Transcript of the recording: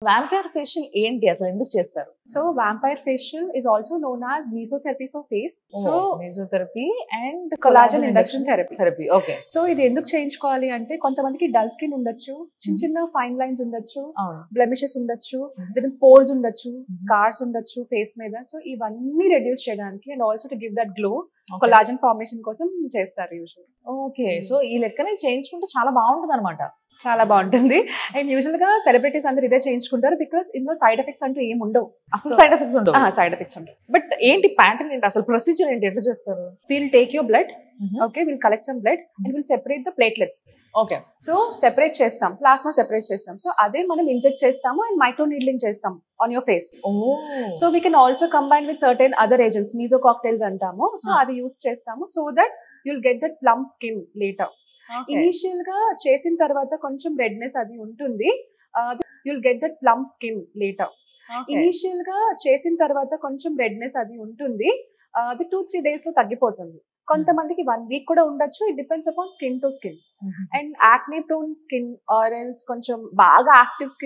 Vampire facial ఏంటి అసలు ఎందుకు చేస్తారు? So vampire facial is also known as mesotherapy for face. So mesotherapy and collagen induction therapy. Okay. So ఇది ఎందుకు చేయించుకోవాలి అంటే కొంతమందికి డల్ స్కిన్ ఉండొచ్చు, చిన్న చిన్న ఫైన్ లైన్స్ ఉండొచ్చు, అవును. బ్లెమిషెస్ ఉండొచ్చు, లేదా పోర్స్ ఉండొచ్చు, స్కార్స్ ఉండొచ్చు ఫేస్ మీద. సో ఇవన్నీ రెడ్యూస్ చేయడానికి and also to give that glow collagen formation కోసం చేస్తారు యూజువల్. ఓకే. సో ఈ లెక్కనే చేయించుకుంటే చాలా బాగుంటుంది అనమాట. చాలా బాగుంటుంది. అండ్ యూజువల్ గా సెలబ్రిటీస్ అందరు ఇదే చేయించుకుంటారు బికాస్ ఇందులో సైడ్ ఎఫెక్ట్స్ అంటూ ఏమి ఉండవు. అసలు సైడ్ ఎఫెక్ట్స్ ఉండవు. సైడ్ ఎఫెక్ట్స్ ఉండవు. బట్ ఏంటి ప్యాటర్న్ ఏంటి అసలు, ప్రొసీజర్ ఏంటి, ఎట్లా చేస్తారు? Will take your blood, okay, will collect some blood and will separate the platelets. Okay. So separate చేస్తాం, ప్లాస్మా సెపరేట్ చేస్తాం. సో అదే మనం ఇంజెక్ట్ చేస్తాము అండ్ మైక్రో నీడ్లింగ్ చేస్తాం on your face. So we can also combine with certain other agents, Mizo cocktails అంటాము. So అది use చేస్తాము so that you'll get that plum skin later. Initial గా చేసిన తర్వాత కొంచెం రెడ్నెస్ అది ఉంటుంది. You'll get that plum skin later. Initial గా చేసిన తర్వాత కొంచెం రెడ్నెస్ అది ఉంటుంది. అది 2-3 days లో తగ్గిపోతుంది. కొంతమందికి 1 week కూడా ఉండొచ్చు. It depends upon skin to skin. And acne prone skin or else కొంచెం బాగా యాక్టివ్ స్కిన్